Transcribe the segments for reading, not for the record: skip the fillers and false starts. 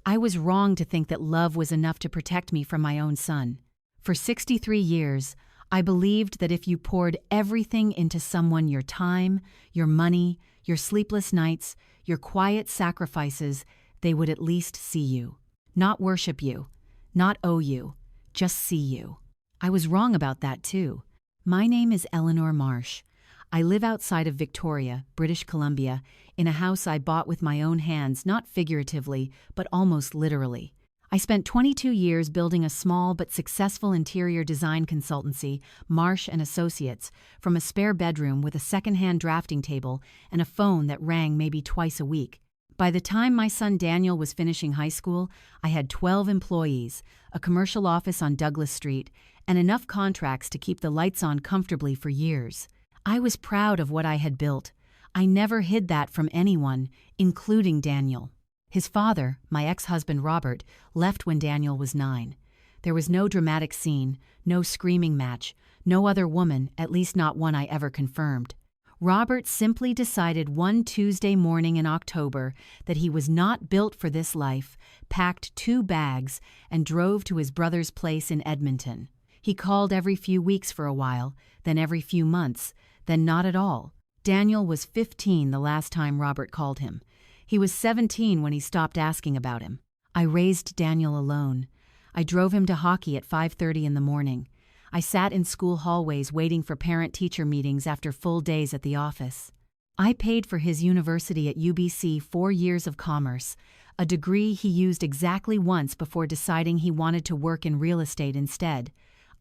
I was wrong to think that love was enough to protect me from my own son. For 63 years, I believed that if you poured everything into someone, your time, your money, your sleepless nights, your quiet sacrifices, they would at least see you. Not worship you, not owe you, just see you. I was wrong about that too. My name is Eleanor Marsh. I live outside of Victoria, British Columbia, in a house I bought with my own hands, not figuratively, but almost literally. I spent 22 years building a small but successful interior design consultancy, Marsh & Associates, from a spare bedroom with a second-hand drafting table and a phone that rang maybe twice a week. By the time my son Daniel was finishing high school, I had 12 employees, a commercial office on Douglas Street, and enough contracts to keep the lights on comfortably for years. I was proud of what I had built. I never hid that from anyone, including Daniel. His father, my ex-husband Robert, left when Daniel was 9. There was no dramatic scene, no screaming match, no other woman, at least not one I ever confirmed. Robert simply decided one Tuesday morning in October that he was not built for this life, packed 2 bags, and drove to his brother's place in Edmonton. He called every few weeks for a while, then every few months, then not at all. Daniel was 15 the last time Robert called him. He was 17 when he stopped asking about him. I raised Daniel alone. I drove him to hockey at 5:30 in the morning. I sat in school hallways waiting for parent-teacher meetings after full days at the office. I paid for his university at UBC 4 years of commerce, a degree he used exactly once before deciding he wanted to work in real estate instead.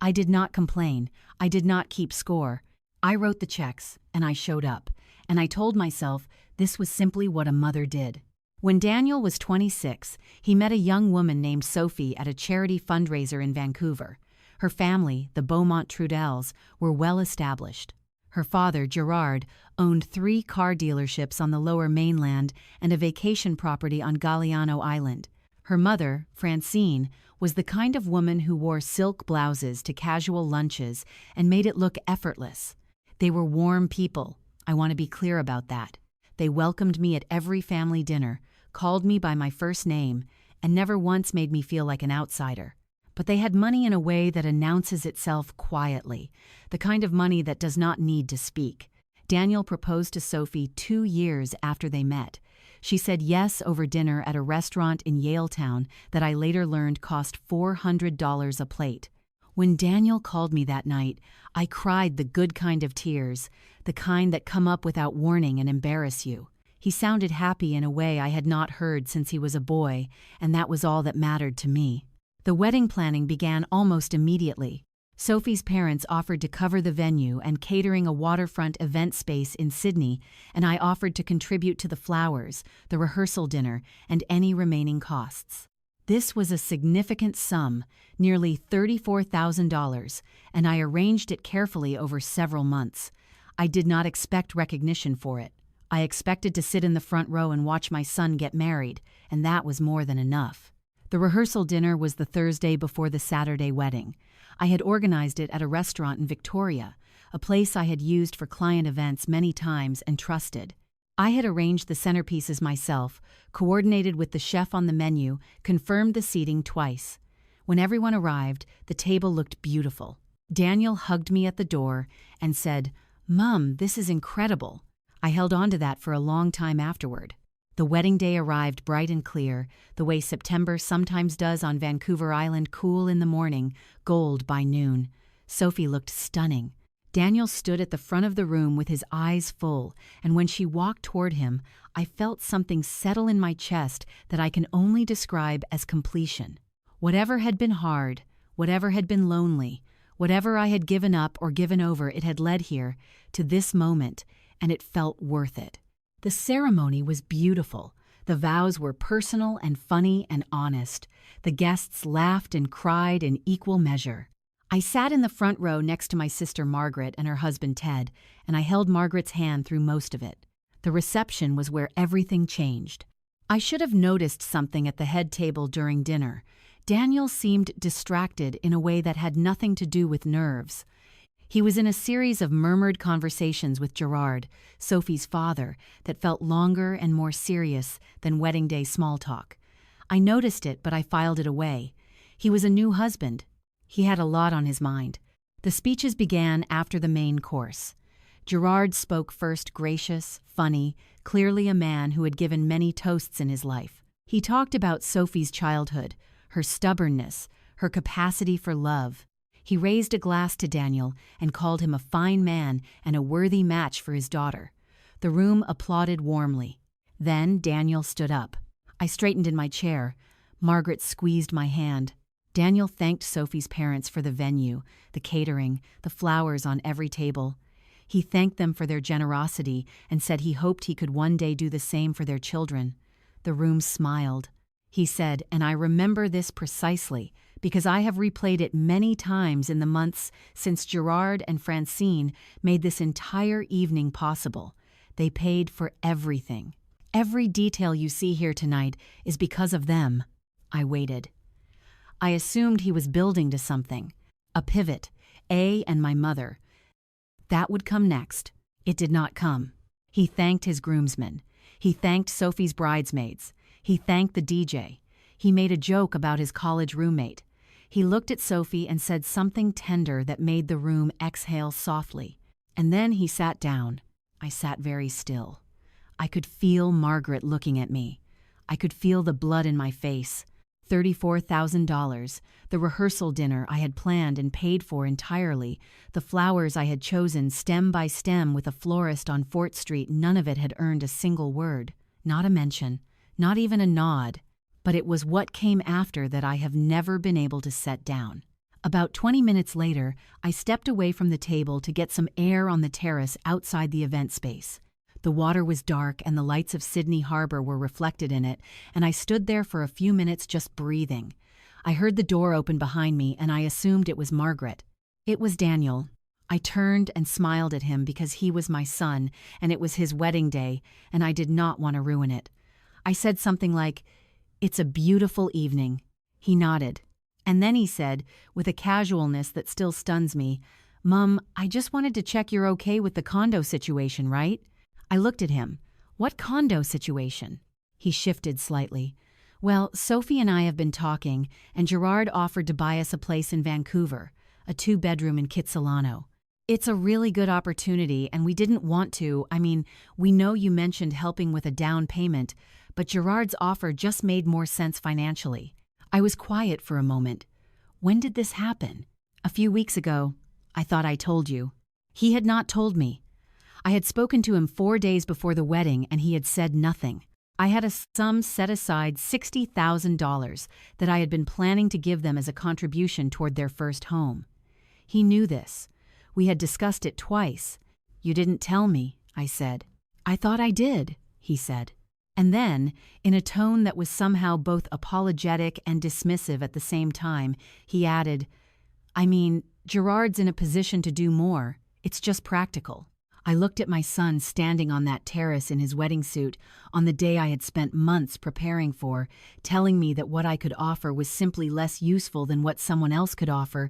I did not complain. I did not keep score. I wrote the checks, and I showed up, and I told myself this was simply what a mother did. When Daniel was 26, he met a young woman named Sophie at a charity fundraiser in Vancouver. Her family, the Beaumont Trudels, were well established. Her father, Gerard, owned 3 car dealerships on the Lower Mainland and a vacation property on Galiano Island. Her mother, Francine, was the kind of woman who wore silk blouses to casual lunches and made it look effortless. They were warm people. I want to be clear about that. They welcomed me at every family dinner, called me by my first name, and never once made me feel like an outsider. But they had money in a way that announces itself quietly, the kind of money that does not need to speak. Daniel proposed to Sophie 2 years after they met. She said yes over dinner at a restaurant in Yaletown that I later learned cost $400 a plate. When Daniel called me that night, I cried the good kind of tears, the kind that come up without warning and embarrass you. He sounded happy in a way I had not heard since he was a boy, and that was all that mattered to me. The wedding planning began almost immediately. Sophie's parents offered to cover the venue and catering a waterfront event space in Sydney, and I offered to contribute to the flowers, the rehearsal dinner, and any remaining costs. This was a significant sum, nearly $34,000, and I arranged it carefully over several months. I did not expect recognition for it. I expected to sit in the front row and watch my son get married, and that was more than enough. The rehearsal dinner was the Thursday before the Saturday wedding. I had organized it at a restaurant in Victoria, a place I had used for client events many times and trusted. I had arranged the centerpieces myself, coordinated with the chef on the menu, confirmed the seating twice. When everyone arrived, the table looked beautiful. Daniel hugged me at the door and said, "Mom, this is incredible." I held on to that for a long time afterward. The wedding day arrived bright and clear, the way September sometimes does on Vancouver Island, cool in the morning, gold by noon. Sophie looked stunning. Daniel stood at the front of the room with his eyes full, and when she walked toward him, I felt something settle in my chest that I can only describe as completion. Whatever had been hard, whatever had been lonely, whatever I had given up or given over, it had led here, to this moment, and it felt worth it. The ceremony was beautiful. The vows were personal and funny and honest. The guests laughed and cried in equal measure. I sat in the front row next to my sister Margaret and her husband Ted, and I held Margaret's hand through most of it. The reception was where everything changed. I should have noticed something at the head table during dinner. Daniel seemed distracted in a way that had nothing to do with nerves. He was in a series of murmured conversations with Gerard, Sophie's father, that felt longer and more serious than wedding day small talk. I noticed it, but I filed it away. He was a new husband. He had a lot on his mind. The speeches began after the main course. Gerard spoke first, gracious, funny, clearly a man who had given many toasts in his life. He talked about Sophie's childhood, her stubbornness, her capacity for love. He raised a glass to Daniel and called him a fine man and a worthy match for his daughter. The room applauded warmly. Then Daniel stood up. I straightened in my chair. Margaret squeezed my hand. Daniel thanked Sophie's parents for the venue, the catering, the flowers on every table. He thanked them for their generosity and said he hoped he could one day do the same for their children. The room smiled. He said, and I remember this precisely, because I have replayed it many times in the months since Gerard and Francine made this entire evening possible. They paid for everything. Every detail you see here tonight is because of them. I waited. I assumed he was building to something. A pivot. And my mother. That would come next. It did not come. He thanked his groomsmen. He thanked Sophie's bridesmaids. He thanked the DJ. He made a joke about his college roommate. He looked at Sophie and said something tender that made the room exhale softly. And then he sat down. I sat very still. I could feel Margaret looking at me. I could feel the blood in my face. $34,000, the rehearsal dinner I had planned and paid for entirely, the flowers I had chosen stem by stem with a florist on Fort Street, none of it had earned a single word, not a mention, not even a nod. But it was what came after that I have never been able to set down. About 20 minutes later, I stepped away from the table to get some air on the terrace outside the event space. The water was dark and the lights of Sydney Harbor were reflected in it, and I stood there for a few minutes just breathing. I heard the door open behind me and I assumed it was Margaret. It was Daniel. I turned and smiled at him because he was my son and it was his wedding day and I did not want to ruin it. I said something like, "It's a beautiful evening." He nodded. And then he said, with a casualness that still stuns me, "Mum, I just wanted to check you're okay with the condo situation, right?" I looked at him. "What condo situation?" He shifted slightly. "Well, Sophie and I have been talking, and Gerard offered to buy us a place in Vancouver, a 2-bedroom in Kitsilano. It's a really good opportunity, and we didn't want to. We know you mentioned helping with a down payment, but Gerard's offer just made more sense financially." I was quiet for a moment. "When did this happen?" "A few weeks ago. I thought I told you." He had not told me. I had spoken to him 4 days before the wedding and he had said nothing. I had a sum set aside, $60,000, that I had been planning to give them as a contribution toward their first home. He knew this. We had discussed it twice. "You didn't tell me," I said. "I thought I did," he said. And then, in a tone that was somehow both apologetic and dismissive at the same time, he added, Gerard's in a position to do more. It's just practical." I looked at my son standing on that terrace in his wedding suit on the day I had spent months preparing for, telling me that what I could offer was simply less useful than what someone else could offer,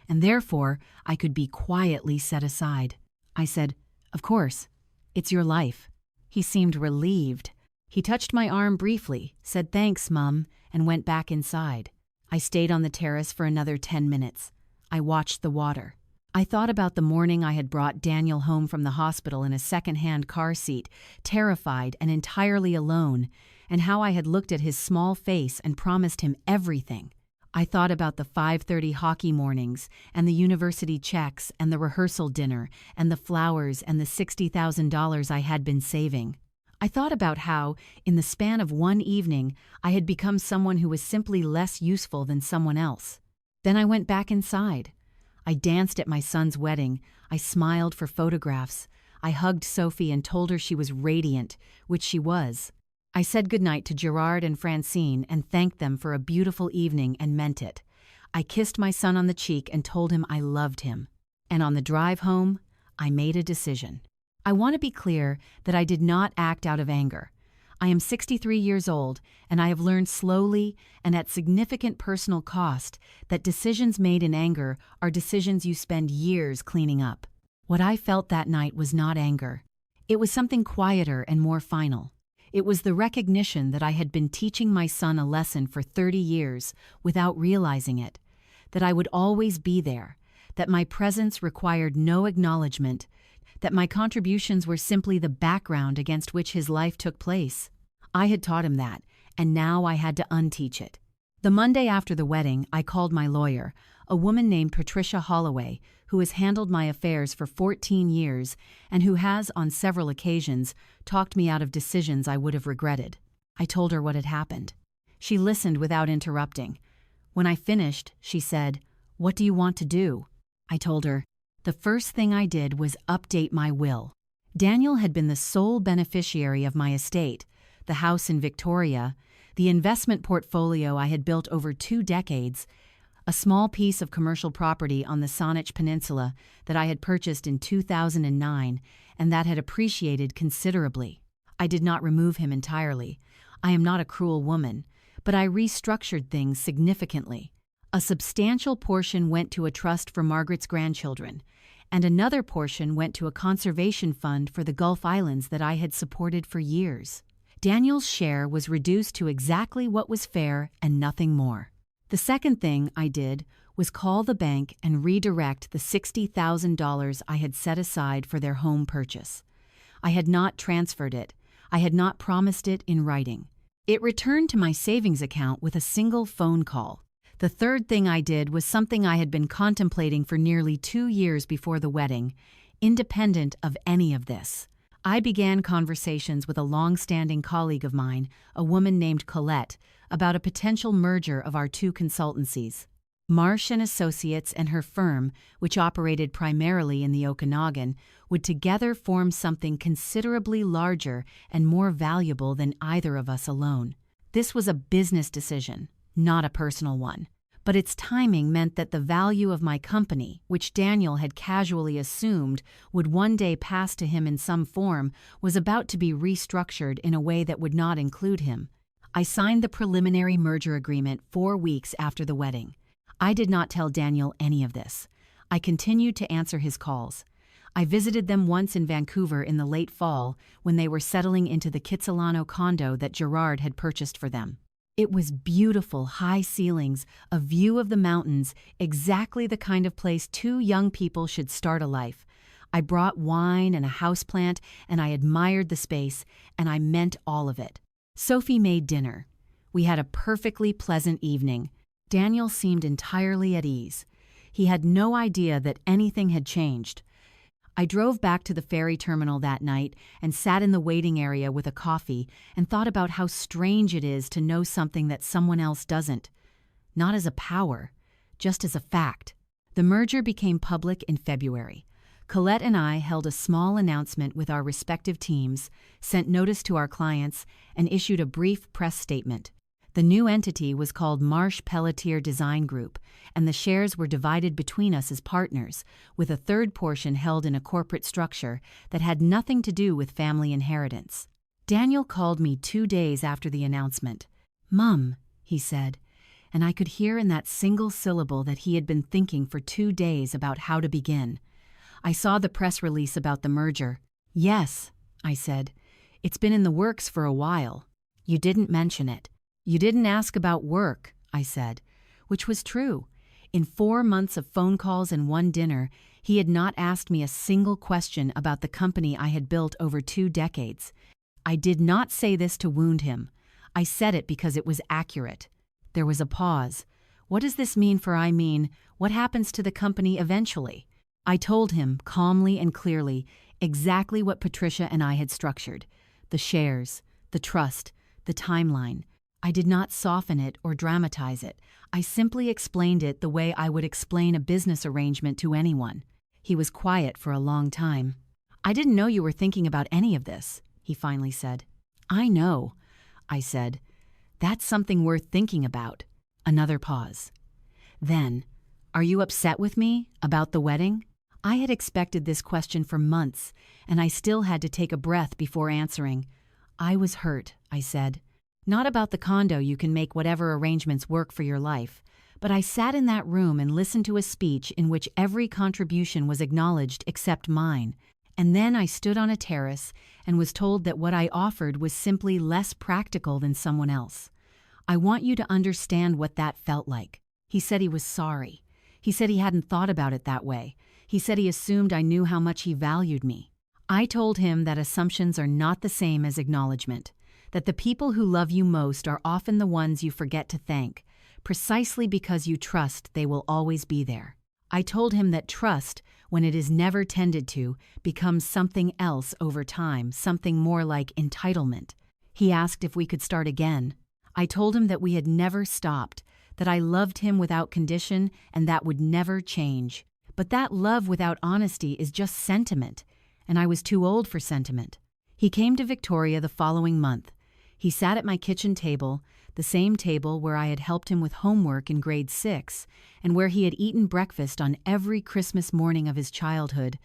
and therefore I could be quietly set aside. I said, "Of course. It's your life." He seemed relieved. He touched my arm briefly, said thanks, Mum, and went back inside. I stayed on the terrace for another 10 minutes. I watched the water. I thought about the morning I had brought Daniel home from the hospital in a second-hand car seat, terrified and entirely alone, and how I had looked at his small face and promised him everything. I thought about the 5:30 hockey mornings, and the university checks, and the rehearsal dinner, and the flowers, and the $60,000 I had been saving. I thought about how, in the span of one evening, I had become someone who was simply less useful than someone else. Then I went back inside. I danced at my son's wedding. I smiled for photographs. I hugged Sophie and told her she was radiant, which she was. I said goodnight to Gerard and Francine and thanked them for a beautiful evening and meant it. I kissed my son on the cheek and told him I loved him. And on the drive home, I made a decision. I want to be clear that I did not act out of anger. I am 63 years old, and I have learned slowly and at significant personal cost that decisions made in anger are decisions you spend years cleaning up. What I felt that night was not anger. It was something quieter and more final. It was the recognition that I had been teaching my son a lesson for 30 years without realizing it, that I would always be there, that my presence required no acknowledgement, that my contributions were simply the background against which his life took place. I had taught him that, and now I had to unteach it. The Monday after the wedding, I called my lawyer, a woman named Patricia Holloway, who has handled my affairs for 14 years and who has, on several occasions, talked me out of decisions I would have regretted. I told her what had happened. She listened without interrupting. When I finished, she said, "What do you want to do?" I told her, "The first thing I did was update my will." Daniel had been the sole beneficiary of my estate, the house in Victoria, the investment portfolio I had built over 2 decades, a small piece of commercial property on the Saanich Peninsula that I had purchased in 2009 and that had appreciated considerably. I did not remove him entirely. I am not a cruel woman, but I restructured things significantly. A substantial portion went to a trust for Margaret's grandchildren, and another portion went to a conservation fund for the Gulf Islands that I had supported for years. Daniel's share was reduced to exactly what was fair and nothing more. The second thing I did was call the bank and redirect the $60,000 I had set aside for their home purchase. I had not transferred it. I had not promised it in writing. It returned to my savings account with a single phone call. The third thing I did was something I had been contemplating for nearly 2 years before the wedding, independent of any of this. I began conversations with a long-standing colleague of mine, a woman named Colette, about a potential merger of our 2 consultancies. Marsh & Associates and her firm, which operated primarily in the Okanagan, would together form something considerably larger and more valuable than either of us alone. This was a business decision, not a personal one. But its timing meant that the value of my company, which Daniel had casually assumed would one day pass to him in some form, was about to be restructured in a way that would not include him. I signed the preliminary merger agreement 4 weeks after the wedding. I did not tell Daniel any of this. I continued to answer his calls. I visited them once in Vancouver in the late fall when they were settling into the Kitsilano condo that Gerard had purchased for them. It was beautiful, high ceilings, a view of the mountains, exactly the kind of place 2 young people should start a life. I brought wine and a houseplant, and I admired the space, and I meant all of it. Sophie made dinner. We had a perfectly pleasant evening. Daniel seemed entirely at ease. He had no idea that anything had changed. I drove back to the ferry terminal that night and sat in the waiting area with a coffee and thought about how strange it is to know something that someone else doesn't. Not as a power, just as a fact. The merger became public in February. Colette and I held a small announcement with our respective teams, sent notice to our clients, and issued a brief press statement. The new entity was called Marsh Pelletier Design Group, and the shares were divided between us as partners, with a third portion held in a corporate structure that had nothing to do with family inheritance. Daniel called me 2 days after the announcement. "Mum," he said, and I could hear in that single syllable that he had been thinking for 2 days about how to begin. I saw the press release about the merger. "Yes," I said. "It's been in the works for a while. You didn't mention it. You didn't ask about work," I said, which was true. In 4 months of phone calls and 1 dinner, he had not asked me a single question about the company I had built over 2 decades. I did not say this to wound him. I said it because it was accurate. There was a pause. What does this mean for what happens to the company eventually? I told him, calmly and clearly, exactly what Patricia and I had structured. The shares, the trust, the timeline. I did not soften it or dramatize it. I simply explained it the way I would explain a business arrangement to anyone. He was quiet for a long time. "I didn't know you were thinking about any of this," he finally said. "I know," I said. "That's something worth thinking about." Another pause. Then, "Are you upset with me about the wedding?" I had expected this question for months, and I still had to take a breath before answering. "I was hurt," I said. "Not about the condo. You can make whatever arrangements work for your life. But I sat in that room and listened to a speech in which every contribution was acknowledged except mine. And then I stood on a terrace and was told that what I offered was simply less practical than someone else. I want you to understand what that felt like. He said he was sorry. He said he hadn't thought about it that way. He said he assumed I knew how much he valued me. I told him that assumptions are not the same as acknowledgement, that the people who love you most are often the ones you forget to thank, precisely because you trust they will always be there. I told him that trust, when it is never tended to, becomes something else over time, something more like entitlement. He asked if we could start again. I told him that we had never stopped, that I loved him without condition and that would never change. But that love without honesty is just sentiment, and I was too old for sentiment. He came to Victoria the following month. He sat at my kitchen table, the same table where I had helped him with homework in grade 6, and where he had eaten breakfast on every Christmas morning of his childhood,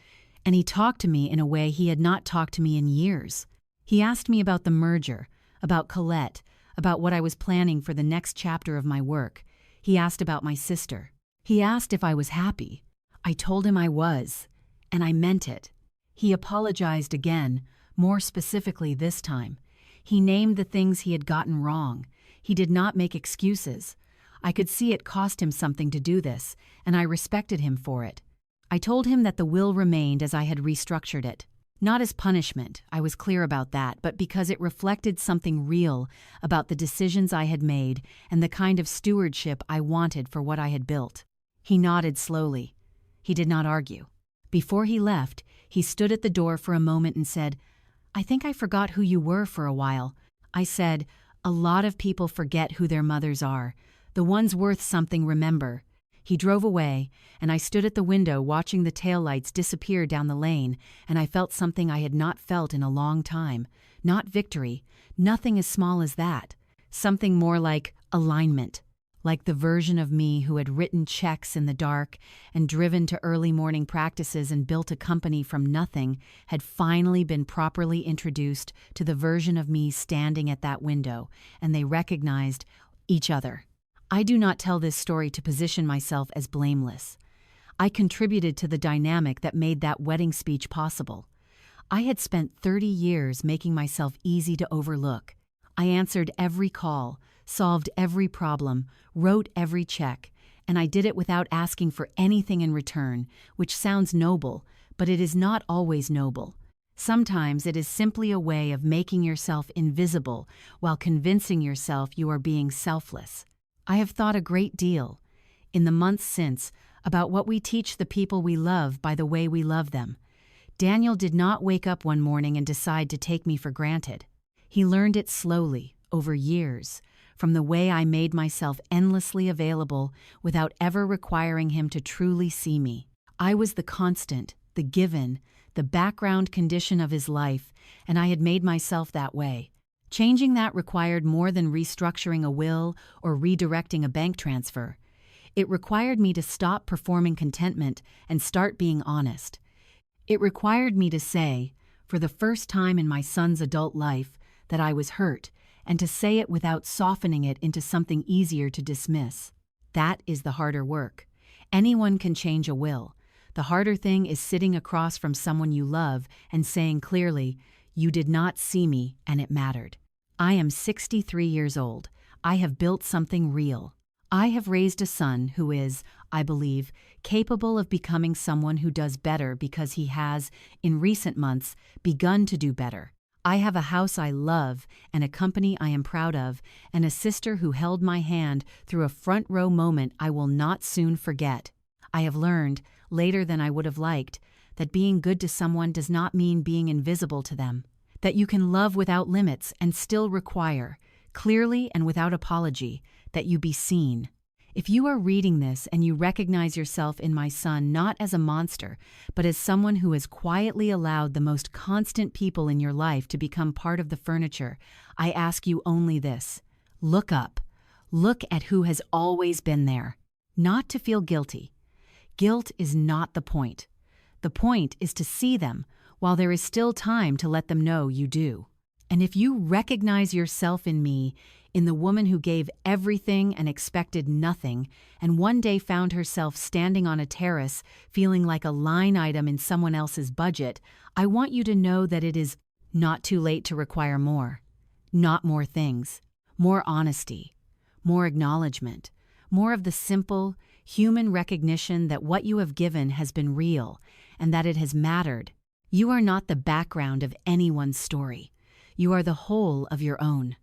and he talked to me in a way he had not talked to me in years. He asked me about the merger, about Colette, about what I was planning for the next chapter of my work. He asked about my sister. He asked if I was happy. I told him I was, and I meant it. He apologized again, more specifically this time. He named the things he had gotten wrong. He did not make excuses. I could see it cost him something to do this, and I respected him for it. I told him that the will remained as I had restructured it. Not as punishment, I was clear about that, but because it reflected something real about the decisions I had made and the kind of stewardship I wanted for what I had built. He nodded slowly. He did not argue. Before he left, he stood at the door for a moment and said, "I think I forgot who you were for a while." I said, "A lot of people forget who their mothers are. The ones worth something remember." He drove away, and I stood at the window watching the taillights disappear down the lane, and I felt something I had not felt in a long time. Not victory, nothing as small as that. Something more like alignment. Like the version of me who had written checks in the dark and driven to early morning practices and built a company from nothing had finally been properly introduced to the version of me standing at that window, and they recognized each other. I do not tell this story to position myself as blameless. I contributed to the dynamic that made that wedding speech possible. I had spent 30 years making myself easy to overlook. I answered every call, solved every problem, wrote every check, and I did it without asking for anything in return, which sounds noble, but it is not always noble. Sometimes it is simply a way of making yourself invisible while convincing yourself you are being selfless. I have thought a great deal, in the months since, about what we teach the people we love by the way we love them. Daniel did not wake up one morning and decide to take me for granted. He learned it slowly, over years, from the way I made myself endlessly available without ever requiring him to truly see me. I was the constant, the given, the background condition of his life, and I had made myself that way. Changing that required more than restructuring a will or redirecting a bank transfer. It required me to stop performing contentment and start being honest. It required me to say, for the first time in my son's adult life, that I was hurt, and to say it without softening it into something easier to dismiss. That is the harder work. Anyone can change a will. The harder thing is sitting across from someone you love and saying clearly, "You did not see me, and it mattered." I am 63 years old. I have built something real. I have raised a son who is, I believe, capable of becoming someone who does better because he has, in recent months, begun to do better. I have a house I love and a company I am proud of, and a sister who held my hand through a front-row moment I will not soon forget. I have learned, later than I would have liked, that being good to someone does not mean being invisible to them. That you can love without limits and still require, clearly and without apology, that you be seen. If you are reading this and you recognize yourself in my son not as a monster, but as someone who has quietly allowed the most constant people in your life to become part of the furniture, I ask you only this. Look up. Look at who has always been there. Not to feel guilty. Guilt is not the point. The point is to see them while there is still time to let them know you do. And if you recognize yourself in me, in the woman who gave everything and expected nothing, and one day found herself standing on a terrace feeling like a line item in someone else's budget, I want you to know that it is not too late to require more. Not more things, more honesty, more acknowledgement, more of the simple, human recognition that what you have given has been real and that it has mattered. You are not the background of anyone's story. You are the whole of your own.